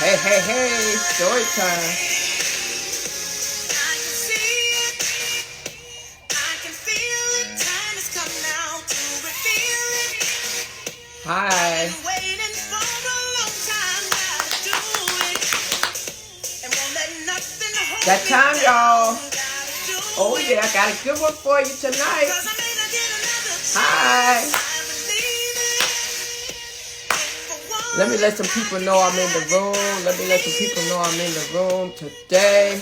Hey, story time. Hi. That time, y'all. Oh, yeah, I got a good one for you tonight. Hi. Let me let some people know I'm in the room. Let me let some people know I'm in the room today.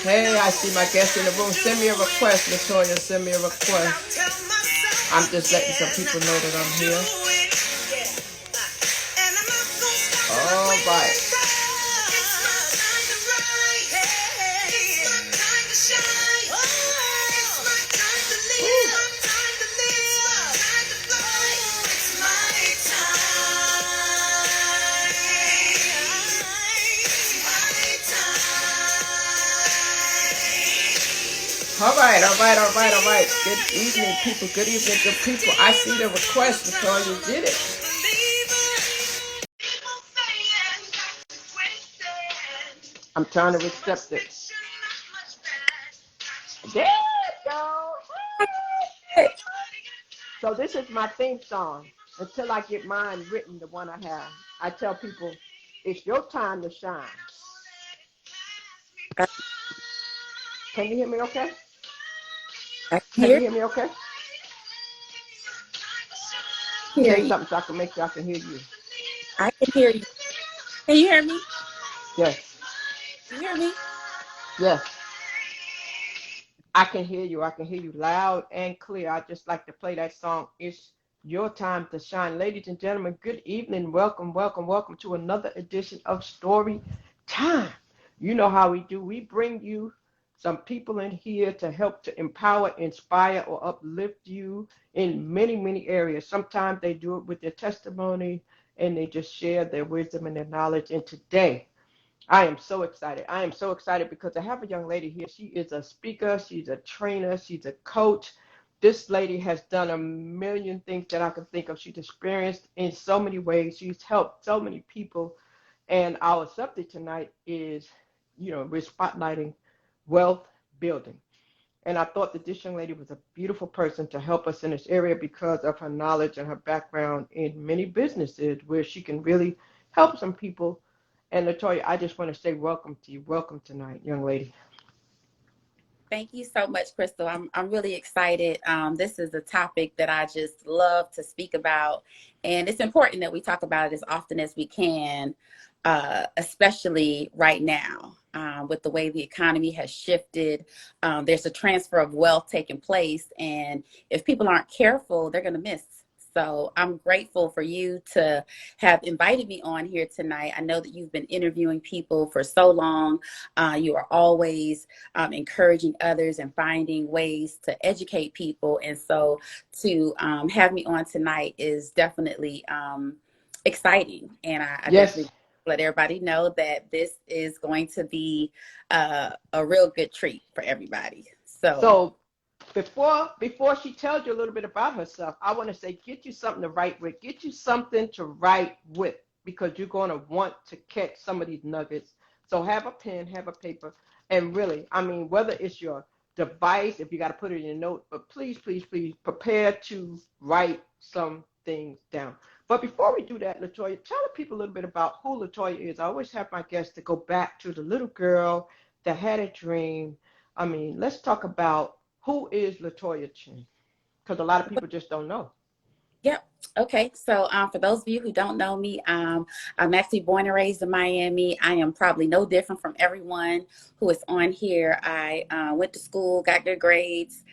Hey, I see my guest in the room. Send me a request, LaToya. Send me a request. I'm just letting some people know that I'm here. All right. All right. Good evening, people. Good evening, good people. I see the request, LaToya. Did it. I'm trying to accept it. There you go. So this is my theme song. Until I get mine written, the one I have, I tell people, it's your time to shine. Can you hear me okay? Can you hear me okay? Say something so I can make sure I can hear you. I can hear you. Can you hear me? Yes. Can you hear me? Yes. I can hear you. I can hear you loud and clear. I just like to play that song. It's your time to shine. Ladies and gentlemen, good evening. Welcome to another edition of Story Time. You know how we do. We bring you some people in here to help to empower, inspire, or uplift you in many areas. Sometimes they do it with their testimony and they just share their wisdom and their knowledge. And today, I am so excited. I am so excited because I have a young lady here. She is a speaker, she's a trainer, she's a coach. This lady has done a million things that I can think of. She's experienced in so many ways. She's helped so many people. And our subject tonight is, we're spotlighting wealth building. And I thought that this young lady was a beautiful person to help us in this area because of her knowledge and her background in many businesses where she can really help some people. And LaToya, I just want to say welcome to you. Welcome tonight, young lady. Thank you so much, Crystal. I'm really excited. This is a topic that I just love to speak about. And it's important that we talk about it as often as we can, especially right now. With the way the economy has shifted, there's a transfer of wealth taking place. And if people aren't careful, they're going to miss. So I'm grateful for you to have invited me on here tonight. I know that you've been interviewing people for so long. You are always encouraging others and finding ways to educate people. And so to have me on tonight is definitely exciting. And I Yes. definitely let everybody know that this is going to be a real good treat for everybody. So before she tells you a little bit about herself, I want to say get you something to write with. Get you something to write with because you're going to want to catch some of these nuggets. So have a pen, have a paper, and really, I mean, whether it's your device, if you got to put it in your note, but please prepare to write some things down. But before we do that, LaToya, tell the people a little bit about who LaToya is. I always have my guests to go back to the little girl that had a dream. I mean, let's talk about who is LaToya Chin, because a lot of people just don't know. Yep. Okay. So for those of you who don't know me, I'm actually born and raised in Miami. I am probably no different from everyone who is on here. I went to school, got good grades,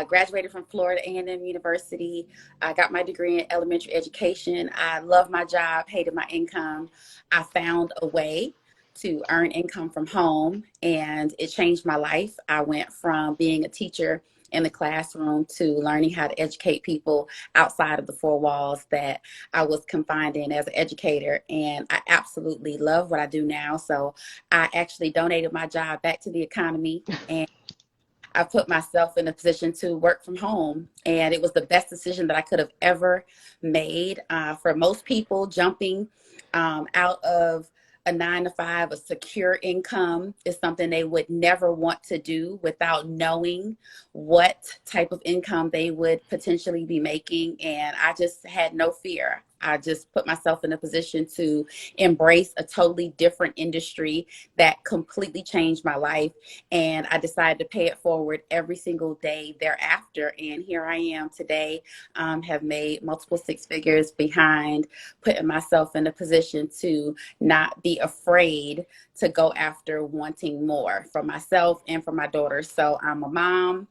graduated from Florida A&M University. I got my degree in elementary education. I love my job, hated my income. I found a way to earn income from home, and it changed my life. I went from being a teacher in the classroom to learning how to educate people outside of the four walls that I was confined in as an educator. And I absolutely love what I do now. So I actually donated my job back to the economy, and I put myself in a position to work from home. And it was the best decision that I could have ever made. For most people, jumping out of a 9 to 5, a secure income is something they would never want to do without knowing what type of income they would potentially be making. And I just had no fear. I just put myself in a position to embrace a totally different industry that completely changed my life. And I decided to pay it forward every single day thereafter. And here I am today, have made multiple six figures behind putting myself in a position to not be afraid to go after wanting more for myself and for my daughter. So I'm a mom.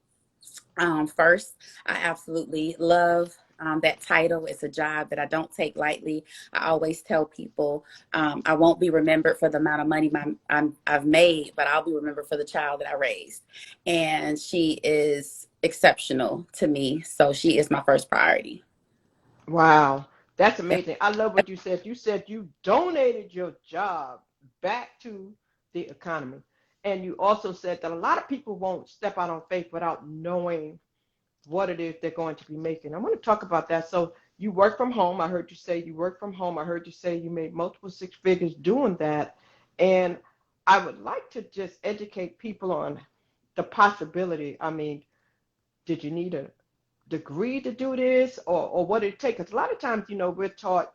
First, I absolutely love that title. It's a job that I don't take lightly. I always tell people I won't be remembered for the amount of money I've made, but I'll be remembered for the child that I raised. And she is exceptional to me. So she is my first priority. Wow, that's amazing. I love what you said. You said you donated your job back to the economy. And you also said that a lot of people won't step out on faith without knowing what it is they're going to be making. I want to talk about that. So you work from home. I heard you say you work from home. I heard you say you made multiple six figures doing that. And I would like to just educate people on the possibility. I mean, did you need a degree to do this, or what did it take? Because a lot of times, we're taught,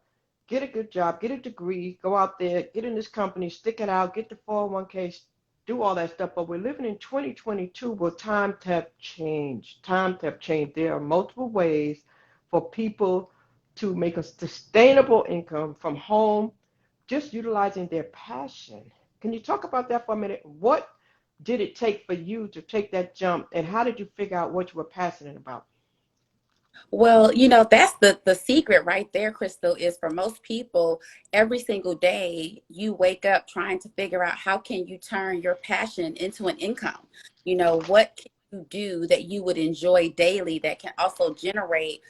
get a good job, get a degree, go out there, get in this company, stick it out, get the 401k, do all that stuff. But we're living in 2022 where times have changed. Times have changed. There are multiple ways for people to make a sustainable income from home, just utilizing their passion. Can you talk about that for a minute? What did it take for you to take that jump, and how did you figure out what you were passionate about? Well, that's the secret right there, Crystal, is for most people, every single day you wake up trying to figure out how can you turn your passion into an income? What can you do that you would enjoy daily that can also generate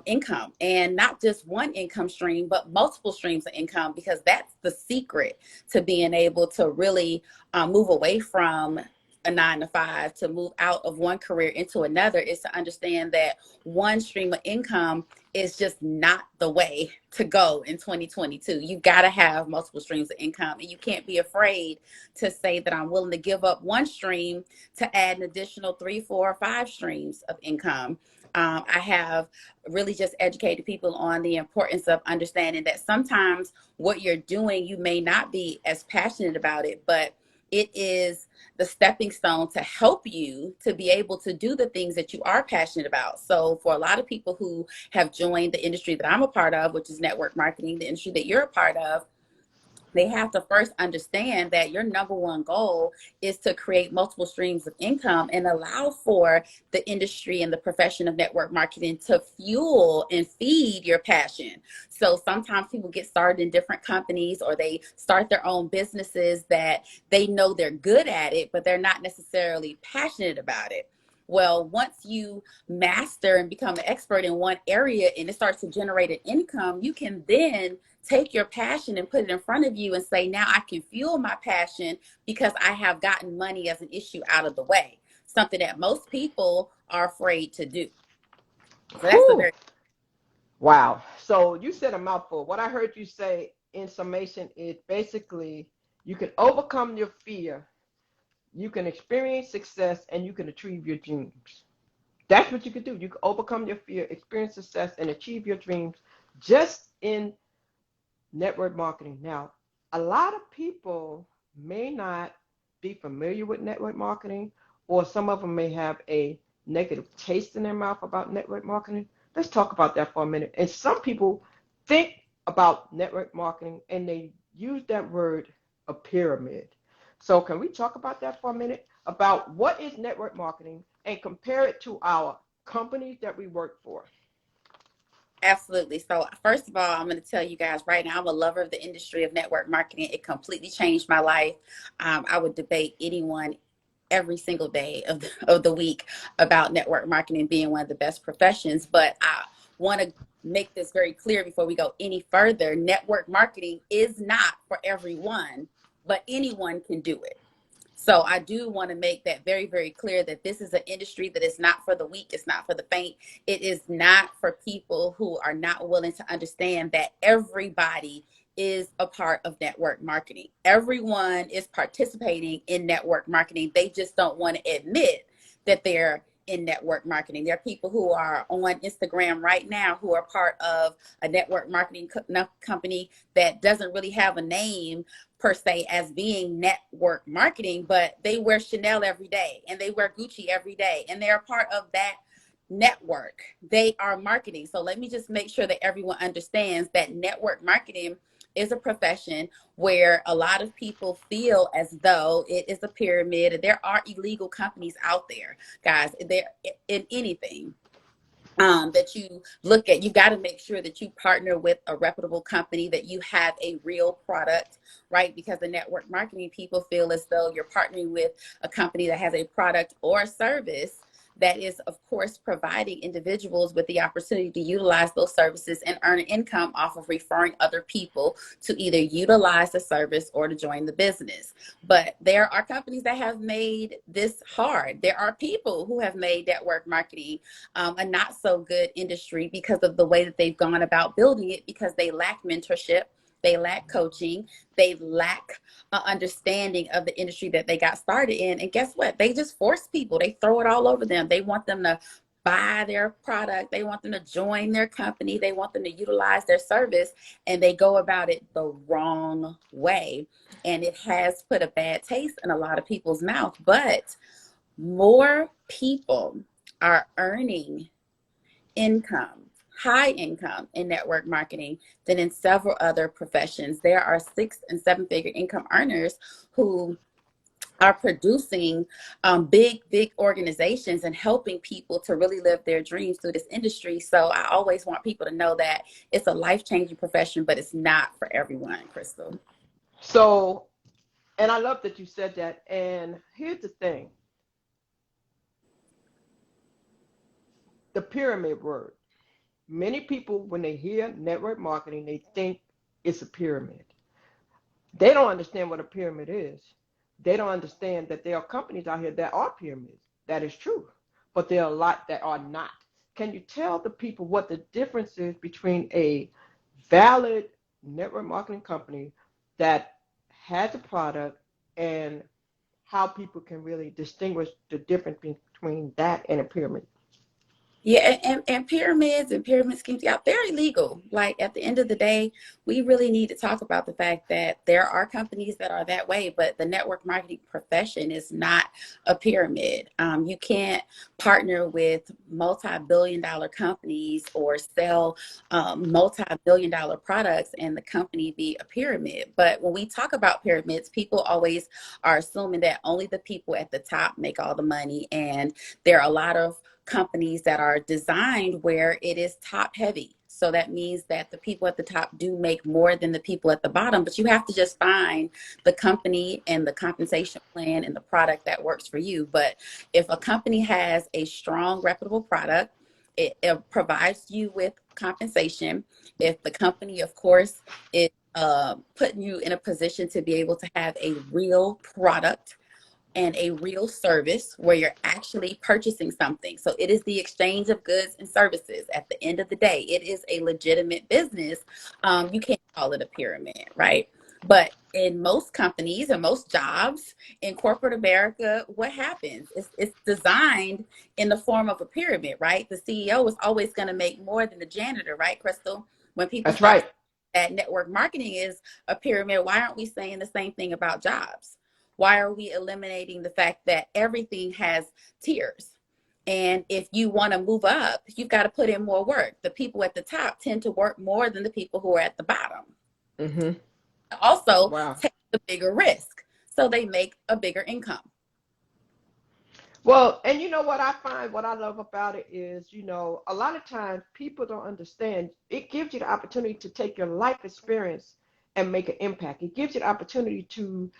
income, and not just one income stream, but multiple streams of income, because that's the secret to being able to really move away from a 9 to 5, to move out of one career into another, is to understand that one stream of income is just not the way to go in 2022. You've got to have multiple streams of income, and you can't be afraid to say that I'm willing to give up one stream to add an additional 3, 4, or 5 streams of income. I have really just educated people on the importance of understanding that sometimes what you're doing, you may not be as passionate about it, but it is the stepping stone to help you to be able to do the things that you are passionate about. So for a lot of people who have joined the industry that I'm a part of, which is network marketing, the industry that you're a part of, they have to first understand that your number one goal is to create multiple streams of income and allow for the industry and the profession of network marketing to fuel and feed your passion. So sometimes people get started in different companies, or they start their own businesses that they know they're good at it, but they're not necessarily passionate about it. Well, once you master and become an expert in one area and it starts to generate an income, you can then take your passion and put it in front of you and say, now I can fuel my passion because I have gotten money as an issue out of the way. Something that most people are afraid to do. So that's the Whew. very Wow. So you said a mouthful. What I heard you say in summation is basically you can overcome your fear, you can experience success, and you can achieve your dreams. That's what you can do. You can overcome your fear, experience success, and achieve your dreams just in network marketing. Now, a lot of people may not be familiar with network marketing, or some of them may have a negative taste in their mouth about network marketing. Let's talk about that for a minute. And some people think about network marketing and they use that word, a pyramid. So, can we talk about that for a minute? About what is network marketing and compare it to our companies that we work for? Absolutely. So, first of all, I'm going to tell you guys right now, I'm a lover of the industry of network marketing. It completely changed my life. I would debate anyone every single day of the week about network marketing being one of the best professions. But I want to make this very clear before we go any further. Network marketing is not for everyone, but anyone can do it. So I do want to make that very, very clear that this is an industry that is not for the weak. It's not for the faint. It is not for people who are not willing to understand that everybody is a part of network marketing. Everyone is participating in network marketing. They just don't want to admit that they're in network marketing. There are people who are on Instagram right now who are part of a network marketing company that doesn't really have a name per se as being network marketing, but they wear Chanel every day and they wear Gucci every day and they're a part of that network. They are marketing. So let me just make sure that everyone understands that network marketing is a profession where a lot of people feel as though it is a pyramid, and there are illegal companies out there, guys. They're in anything that you look at. You got to make sure that you partner with a reputable company, that you have a real product, right? Because the network marketing people feel as though you're partnering with a company that has a product or a service that is, of course, providing individuals with the opportunity to utilize those services and earn income off of referring other people to either utilize the service or to join the business. But there are companies that have made this hard. There are people who have made network marketing a not so good industry because of the way that they've gone about building it, because they lack mentorship, they lack coaching, they lack understanding of the industry that they got started in. And guess what? They just force people, they throw it all over them. They want them to buy their product, they want them to join their company, they want them to utilize their service, and they go about it the wrong way. And it has put a bad taste in a lot of people's mouth. But more people are earning income, high income in network marketing than in several other professions. There are 6 and 7 figure income earners who are producing big organizations and helping people to really live their dreams through this industry. So I always want people to know that it's a life-changing profession, but it's not for everyone, Crystal. So, and I love that you said that. And here's the thing, the pyramid word. Many people, when they hear network marketing, they think it's a pyramid. They don't understand what a pyramid is. They don't understand that there are companies out here that are pyramids. That is true. But there are a lot that are not. Can you tell the people what the difference is between a valid network marketing company that has a product, and how people can really distinguish the difference between that and a pyramid? Yeah, and pyramids and pyramid schemes, yeah, they're illegal. Like at the end of the day, we really need to talk about the fact that there are companies that are that way, but the network marketing profession is not a pyramid. You can't partner with multi-billion dollar companies or sell multi-billion dollar products and the company be a pyramid. But when we talk about pyramids, people always are assuming that only the people at the top make all the money, and there are a lot of companies that are designed where it is top heavy. So that means that the people at the top do make more than the people at the bottom, but you have to just find the company and the compensation plan and the product that works for you. But if a company has a strong, reputable product, it provides you with compensation. If the company, of course, is putting you in a position to be able to have a real product and a real service where you're actually purchasing something. So it is the exchange of goods and services. At the end of the day, it is a legitimate business. You can't call it a pyramid, right? But in most companies and most jobs in corporate America, what happens? It's designed in the form of a pyramid, right? The CEO is always going to make more than the janitor, right, Crystal? When people That's start right. that network marketing is a pyramid, why aren't we saying the same thing about jobs? Why are we eliminating the fact that everything has tiers? And if you want to move up, you've got to put in more work. The people at the top tend to work more than the people who are at the bottom. Mm-hmm. Also, Wow. take the bigger risk. So they make a bigger income. Well, and you know what I find, what I love about it is, a lot of times people don't understand. It gives you the opportunity to take your life experience and make an impact. It gives you the opportunity to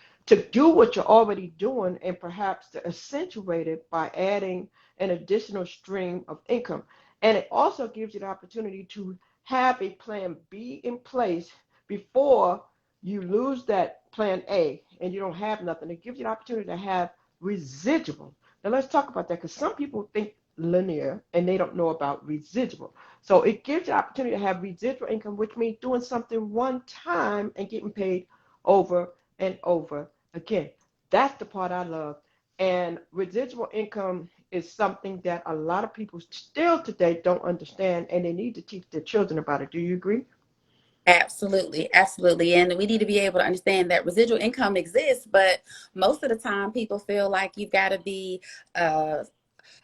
do what you're already doing, and perhaps to accentuate it by adding an additional stream of income. And it also gives you the opportunity to have a plan B in place before You lose that plan A and you don't have nothing. It gives you the opportunity to have residual. Now let's talk about that because some people think linear and they don't know about residual. So it gives you the opportunity to have residual income, which means doing something one time and getting paid over and over again. That's the part I love. And residual income is something that a lot of people still today don't understand, and they need to teach their children about it. Do you agree? Absolutely, absolutely. And we need to be able to understand that residual income exists, but most of the time people feel like you've got to be uh,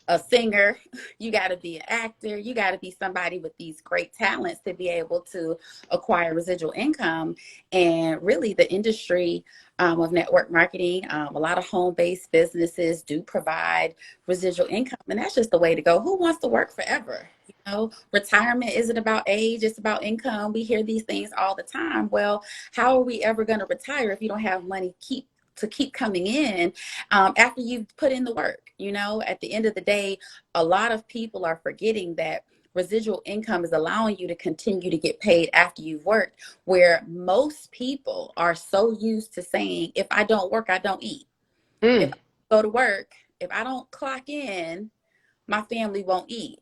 a singer, you got to be an actor, you got to be somebody with these great talents to be able to acquire residual income. And really, the industry of network marketing, a lot of home based businesses do provide residual income, and that's just the way to go. Who wants to work forever? You know, retirement isn't about age, it's about income. We hear these things all the time. Well, how are we ever going to retire if you don't have money to keep coming in after you've put in the work? You know, at the end of the day, a lot of people are forgetting that residual income is allowing you to continue to get paid after you've worked, where most people are so used to saying, if I don't work, I don't eat. If Mm. I go to work, if I don't clock in, my family won't eat.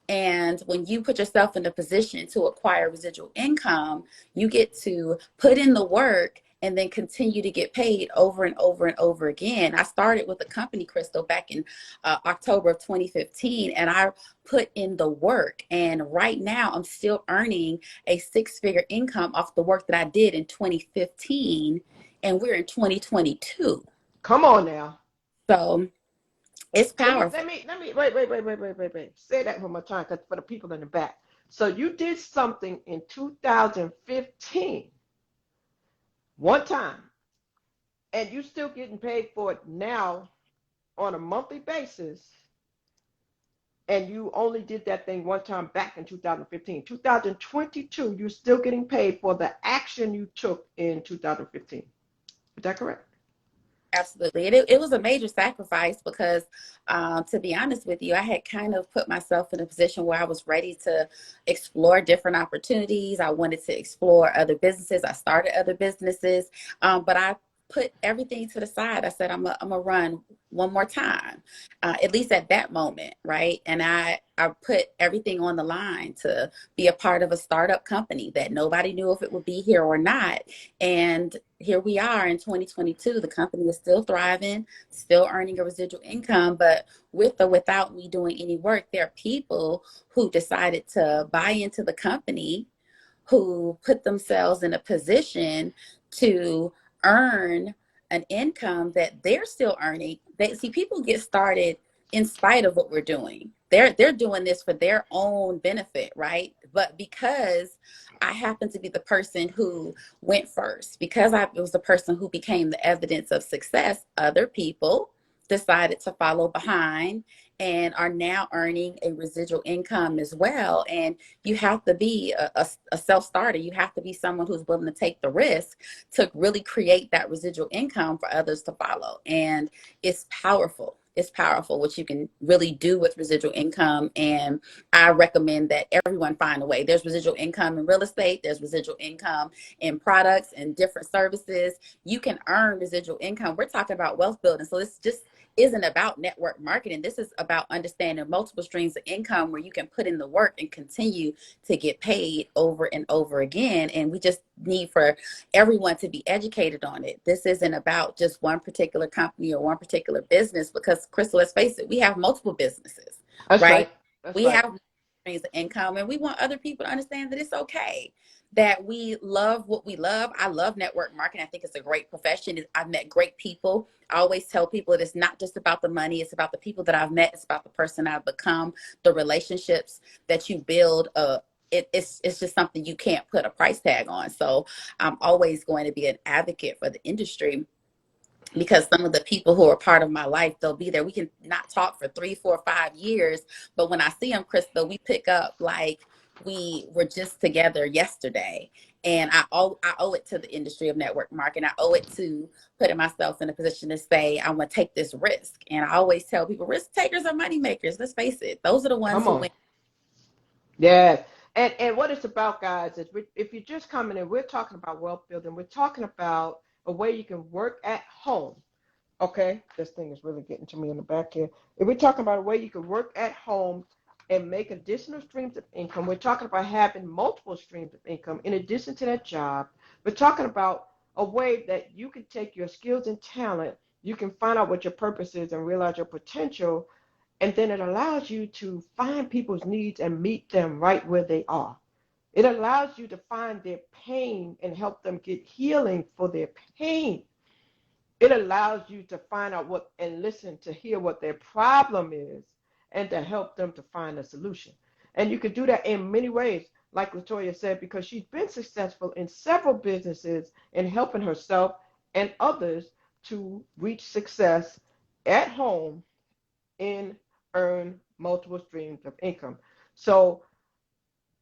And when you put yourself in a position to acquire residual income, you get to put in the work and then continue to get paid over and over and over again. I started with a company, Crystal, back in October of 2015, and I put in the work. And right now, I'm still earning a six-figure income off the work that I did in 2015, and we're in 2022. Come on now. So it's So you powerful. let me wait. Say that one more time, cause for the people in the back. So you did something in 2015, one time, and you still getting paid for it now on a monthly basis, and you only did that thing one time back in 2015. 2022, you're still getting paid for the action you took in 2015. Is that correct? Absolutely. It was a major sacrifice because, to be honest with you, I had kind of put myself in a position where I was ready to explore different opportunities. I wanted to explore other businesses. I started other businesses, but I put everything to the side. I said, I'm gonna run one more time, at least at that moment, right? And I put everything on the line to be a part of a startup company that nobody knew if it would be here or not. And here we are in 2022. The company is still thriving, still earning a residual income, but with or without me doing any work, there are people who decided to buy into the company, who put themselves in a position to earn an income that they're still earning. They see people get started in spite of what we're doing. They're doing this for their own benefit, right? But because I happen to be the person who went first, because I was the person who became the evidence of success, other people decided to follow behind and are now earning a residual income as well. And you have to be a self-starter. You have to be someone who's willing to take the risk to really create that residual income for others to follow. And it's powerful. It's powerful what you can really do with residual income. And I recommend that everyone find a way. There's residual income in real estate. There's residual income in products and different services. You can earn residual income. We're talking about wealth building. So it's just isn't about network marketing. This is about understanding multiple streams of income where you can put in the work and continue to get paid over and over again. And we just need for everyone to be educated on it. This isn't about just one particular company or one particular business because, Crystal, let's face it, we have multiple businesses, That's right? right. That's We right. have streams of income, and we want other people to understand that it's okay that we love what we love. I love network marketing. I think it's a great profession. I've met great people. I always tell people that it's not just about the money. It's about the people that I've met. It's about the person I've become, the relationships that you build. It's just something you can't put a price tag on. So I'm always going to be an advocate for the industry because some of the people who are part of my life, they'll be there. We can not talk for 3, 4, 5 years, but when I see them, Crystal, we pick up like we were just together yesterday. And I owe it to the industry of network marketing. I owe it to putting myself in a position to say, I'm going to take this risk. And I always tell people risk takers are money makers. Let's face it. Those are the ones Come who on. win. Yes. And what it's about, guys, is if you're just coming in, we're talking about wealth building. We're talking about a way you can work at home. Okay, this thing is really getting to me in the back here. If we're talking about a way you can work at home and make additional streams of income, we're talking about having multiple streams of income in addition to that job. We're talking about a way that you can take your skills and talent, you can find out what your purpose is and realize your potential, and then it allows you to find people's needs and meet them right where they are. It allows you to find their pain and help them get healing for their pain. It allows you to find out what and listen to hear what their problem is and to help them to find a solution. And you can do that in many ways, like LaToya said, because she's been successful in several businesses in helping herself and others to reach success at home and earn multiple streams of income. So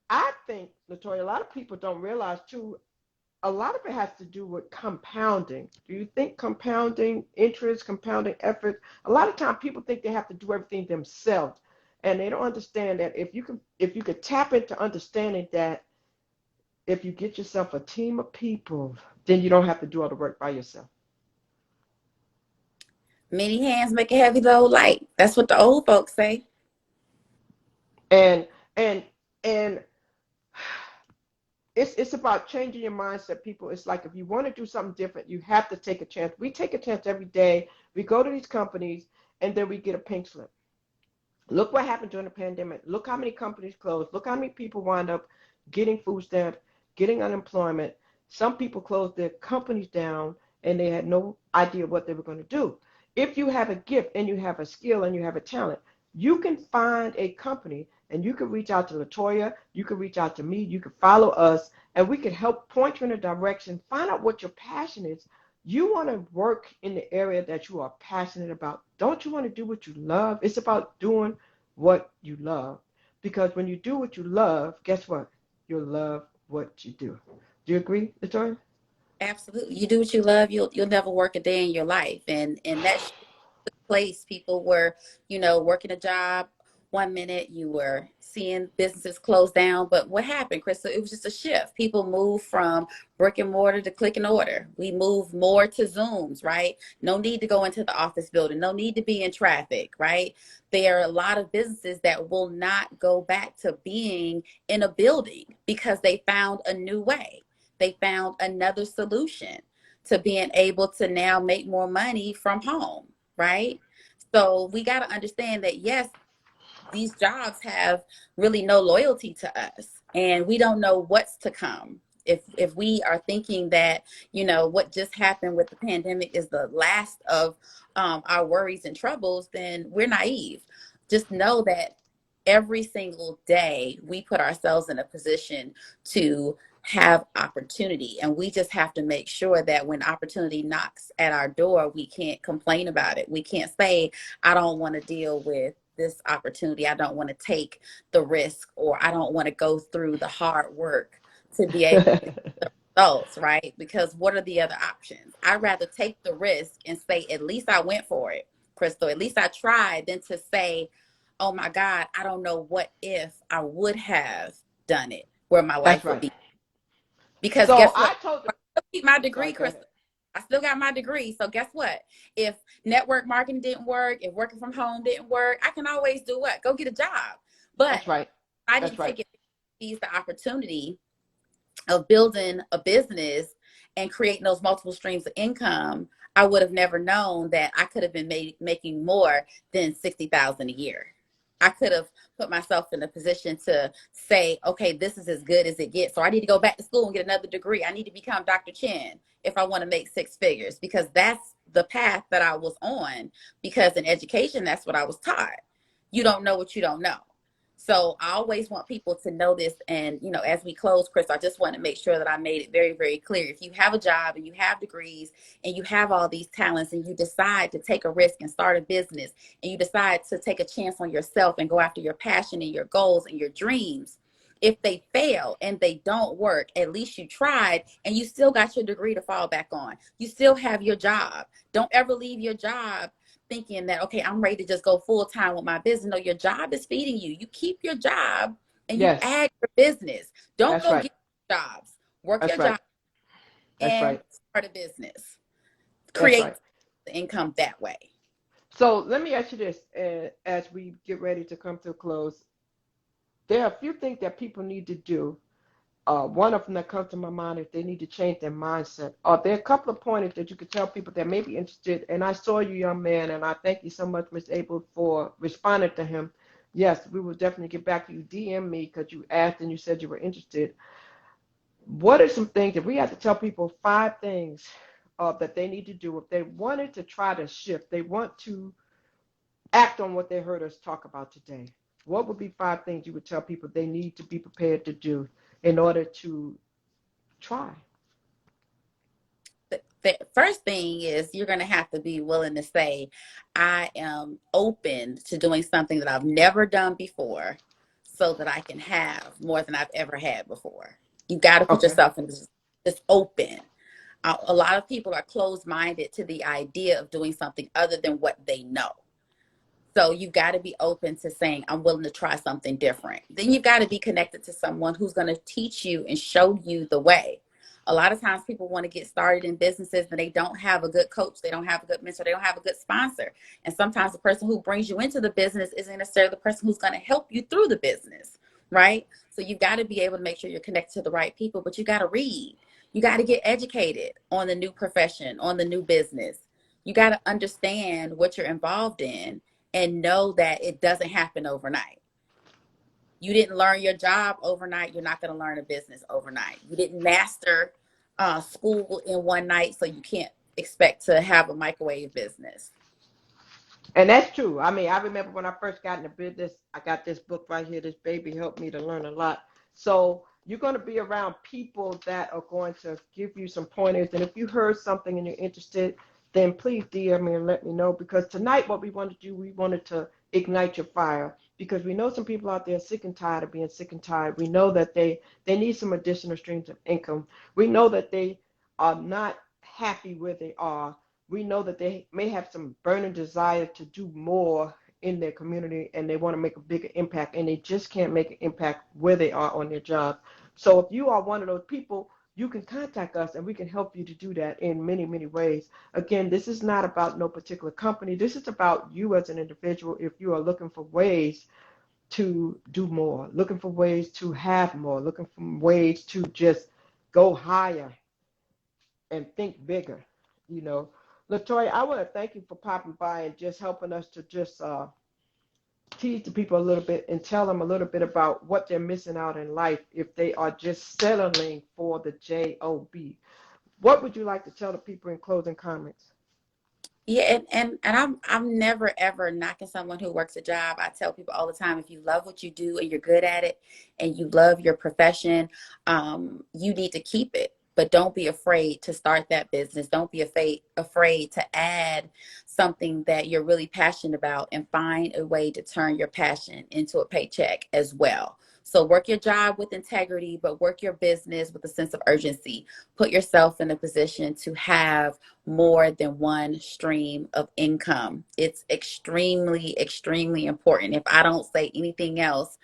I think, LaToya, a lot of people don't realize too, a lot of it has to do with compounding. Do you think compounding interest, compounding effort? A lot of times people think they have to do everything themselves, and they don't understand that if you could tap into understanding that if you get yourself a team of people, then you don't have to do all the work by yourself. Many hands make a heavy load light. That's what the old folks say. And and and it's about changing your mindset, people. It's like if you want to do something different, you have to take a chance. We take a chance every day. We go to these companies and then we get a pink slip. Look what happened during the pandemic. Look how many companies closed. Look how many people wind up getting food stamps, getting unemployment. Some people closed their companies down and they had no idea what they were going to do. If you have a gift and you have a skill and you have a talent, you can find a company and you can reach out to LaToya, you can reach out to me, you can follow us, and we can help point you in a direction, find out what your passion is. You want to work in the area that you are passionate about. Don't you want to do what you love? It's about doing what you love. Because when you do what you love, guess what? You'll love what you do. Do you agree, LaToya? Absolutely. You do what you love, you'll never work a day in your life. And that place people were, working a job. One minute you were seeing businesses close down, but what happened, Crystal? It was just a shift. People moved from brick and mortar to click and order. We moved more to Zooms, right? No need to go into the office building, no need to be in traffic, right? There are a lot of businesses that will not go back to being in a building because they found a new way. They found another solution to being able to now make more money from home, right? So we got to understand that, yes, these jobs have really no loyalty to us, and we don't know what's to come. If we are thinking that, what just happened with the pandemic is the last of our worries and troubles, then we're naive. Just know that every single day we put ourselves in a position to have opportunity, and we just have to make sure that when opportunity knocks at our door, we can't complain about it. We can't say, I don't want to deal with this opportunity, I don't want to take the risk, or I don't want to go through the hard work to be able to get the results, right? Because what are the other options? I'd rather take the risk and say, at least I went for it, Crystal, at least I tried, than to say, oh my God, I don't know what if I would have done it, where my That's life would right. be. Because So guess what? I told I them, still keep my sorry, degree, go ahead. Crystal. I still got my degree. So guess what? If network marketing didn't work, if working from home didn't work, I can always do what? Go get a job. But That's right. I That's didn't right. take it, seize the opportunity of building a business and creating those multiple streams of income. I would have never known that I could have been making more than 60,000 a year. I could have put myself in a position to say, okay, this is as good as it gets. So I need to go back to school and get another degree. I need to become Dr. Chen if I want to make six figures, because that's the path that I was on. Because in education, that's what I was taught. You don't know what you don't know. So I always want people to know this. And, as we close, Chris, I just want to make sure that I made it very, very clear. If you have a job and you have degrees and you have all these talents and you decide to take a risk and start a business, and you decide to take a chance on yourself and go after your passion and your goals and your dreams, if they fail and they don't work, at least you tried and you still got your degree to fall back on. You still have your job. Don't ever leave your job thinking that, okay, I'm ready to just go full time with my business. No, your job is feeding you. You keep your job and you Yes. add your business. Don't That's go right. get jobs. Work That's your right. job That's and right. start a business. That's Create right. the income that way. So let me ask you this, as we get ready to come to a close. There are a few things that people need to do. One of them that comes to my mind is they need to change their mindset. There are a couple of pointers that you could tell people that may be interested. And I saw you, young man, and I thank you so much, Miss Abel, for responding to him. Yes, we will definitely get back to you. DM me because you asked and you said you were interested. What are some things, if we had to tell people 5 things that they need to do if they wanted to try to shift, they want to act on what they heard us talk about today, what would be 5 things you would tell people they need to be prepared to do in order to try? The first thing is you're going to have to be willing to say, I am open to doing something that I've never done before so that I can have more than I've ever had before. You got to put Okay. yourself in this open. A lot of people are closed minded to the idea of doing something other than what they know. So you've got to be open to saying, I'm willing to try something different. Then you've got to be connected to someone who's going to teach you and show you the way. A lot of times people want to get started in businesses and they don't have a good coach. They don't have a good mentor. They don't have a good sponsor. And sometimes the person who brings you into the business isn't necessarily the person who's going to help you through the business, right? So you've got to be able to make sure you're connected to the right people, but you got to read. You got to get educated on the new profession, on the new business. You got to understand what you're involved in and know that it doesn't happen overnight. You didn't learn your job overnight. You're not going to learn a business overnight. You didn't master school in one night, so you can't expect to have a microwave business. And that's true. I mean, I remember when I first got into business, I got this book right here. This baby helped me to learn a lot. So you're going to be around people that are going to give you some pointers. And if you heard something and you're interested, then please DM me and let me know. Because tonight, what we wanted to do, we wanted to ignite your fire. Because we know some people out there sick and tired of being sick and tired. We know that they need some additional streams of income. We know that they are not happy where they are. We know that they may have some burning desire to do more in their community and they want to make a bigger impact and they just can't make an impact where they are on their job. So if you are one of those people, you can contact us and we can help you to do that in many, many ways. Again, this is not about no particular company. This is about you as an individual if you are looking for ways to do more, looking for ways to have more, looking for ways to just go higher and think bigger, you know. LaToya, I want to thank you for popping by and just helping us to just teach the people a little bit and tell them a little bit about what they're missing out in life if they are just settling for the job. What would you like to tell the people in closing comments? Yeah, and I'm never ever knocking someone who works a job. I tell people all the time, if you love what you do and you're good at it and you love your profession, you need to keep it. But don't be afraid to start that business. Don't be afraid to add something that you're really passionate about and find a way to turn your passion into a paycheck as well. So work your job with integrity, but work your business with a sense of urgency. Put yourself in a position to have more than one stream of income. It's extremely, extremely important. If I don't say anything else,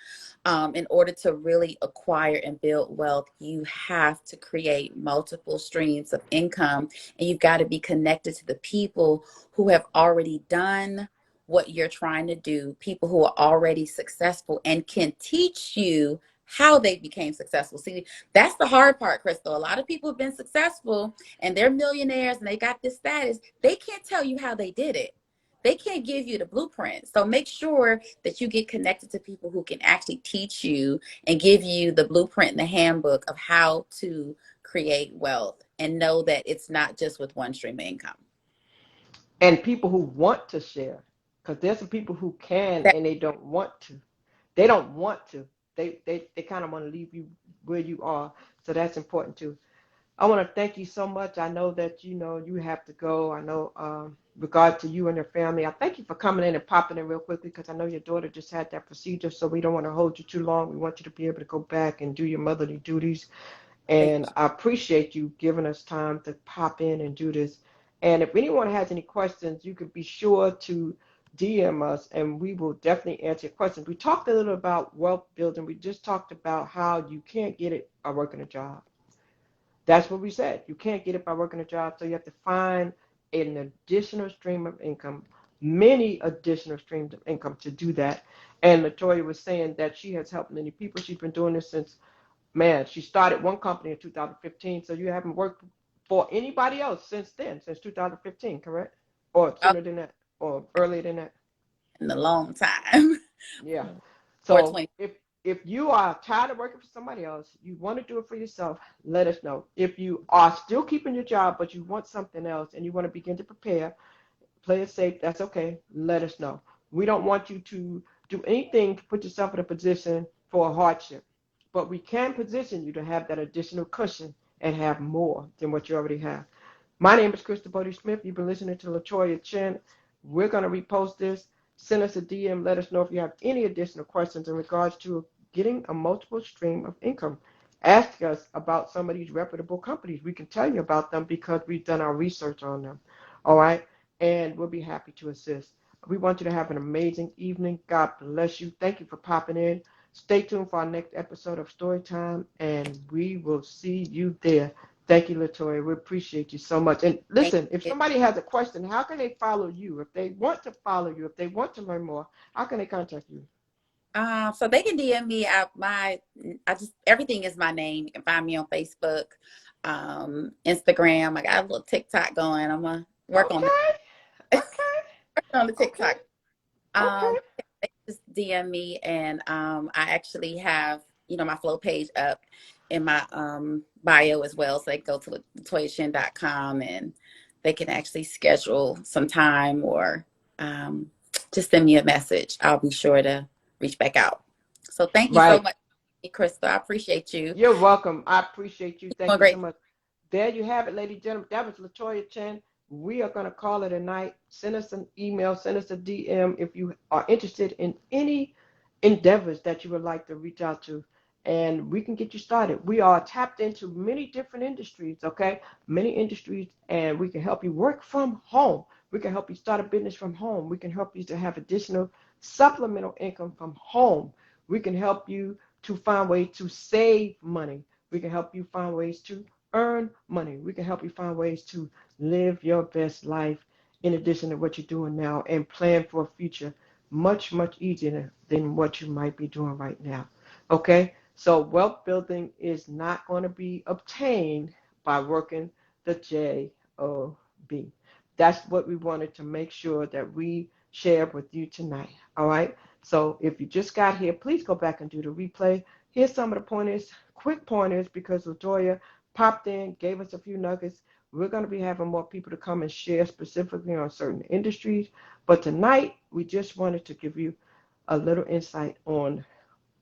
in order to really acquire and build wealth, you have to create multiple streams of income, and you've got to be connected to the people who have already done what you're trying to do, people who are already successful and can teach you how they became successful. See, that's the hard part, Crystal. A lot of people have been successful and they're millionaires and they got this status. They can't tell you how they did it. They can't give you the blueprint. So make sure that you get connected to people who can actually teach you and give you the blueprint and the handbook of how to create wealth, and know that it's not just with one stream of income. And people who want to share, because there's some people who can That, and they don't want to. They don't want to. They kind of want to leave you where you are. So that's important too. I want to thank you so much. I know that you know you have to go. I know regard to you and your family. I thank you for coming in and popping in real quickly because I know your daughter just had that procedure, so we don't want to hold you too long. We want you to be able to go back and do your motherly duties. thank And you. I appreciate you giving us time to pop in and do this. And if anyone has any questions, you could be sure to DM us and we will definitely answer your questions. We talked a little about wealth building. We just talked about how you can't get it by working a job. That's what we said. You can't get it by working a job, so you have to find an additional stream of income, many additional streams of income to do that. And LaToya was saying that she has helped many people. She's been doing this since, man, she started one company in 2015, so you haven't worked for anybody else since then, since 2015, correct? Or Oh, sooner than that, or earlier than that? in a long time. Yeah. Or So 20. if you are tired of working for somebody else, you want to do it for yourself, let us know. If you are still keeping your job, but you want something else and you want to begin to prepare, play it safe, that's okay. Let us know. We don't want you to do anything to put yourself in a position for a hardship, but we can position you to have that additional cushion and have more than what you already have. My name is Crystal Bodie Smith. You've been listening to LaToya Chen. We're going to repost this. Send us a DM. Let us know if you have any additional questions in regards to getting a multiple stream of income. Ask us about some of these reputable companies. We can tell you about them because we've done our research on them. All right? And we'll be happy to assist. We want you to have an amazing evening. God bless you. Thank you for popping in. Stay tuned for our next episode of Storytime, and we will see you there. Thank you, LaToya. We appreciate you so much. And Thank listen, if you. somebody has a question, how can they follow you? If they want to follow you, if they want to learn more, how can they contact you? So they can DM me at I just, everything is my name. You can find me on Facebook, Instagram. I got a little TikTok going. I'm gonna work on Okay, the okay, on the okay, TikTok. okay. They just DM me, and I actually have, my flow page up in my bio as well. So they can go to latoyashin.com and they can actually schedule some time, or just send me a message. I'll be sure to reach back out. So thank you so Right. much, Crystal. I appreciate you. You're welcome. I appreciate you. You're Thank doing you so great. much. There you have it, ladies and gentlemen. That was LaToya Chen. We are going to call it a night. Send us an email, send us a DM if you are interested in any endeavors that you would like to reach out to, and we can get you started. We are tapped into many different industries, okay? Many industries, and we can help you work from home. We can help you start a business from home. We can help you to have additional supplemental income from home. We can help you to find ways to save money. We can help you find ways to earn money. We can help you find ways to live your best life in addition to what you're doing now and plan for a future much, much easier than what you might be doing right now. Okay? So wealth building is not going to be obtained by working the job. That's what we wanted to make sure that we share with you tonight. All right? So if you just got here, please go back and do the replay. Here's some of the pointers, quick pointers, because LaToya popped in, gave us a few nuggets. We're going to be having more people to come and share specifically on certain industries. But tonight, we just wanted to give you a little insight on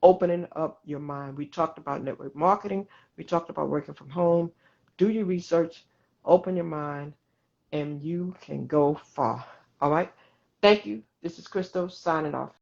opening up your mind. We talked about network marketing. We talked about working from home. Do your research, open your mind, and you can go far. All right? Thank you. This is Crystal signing off.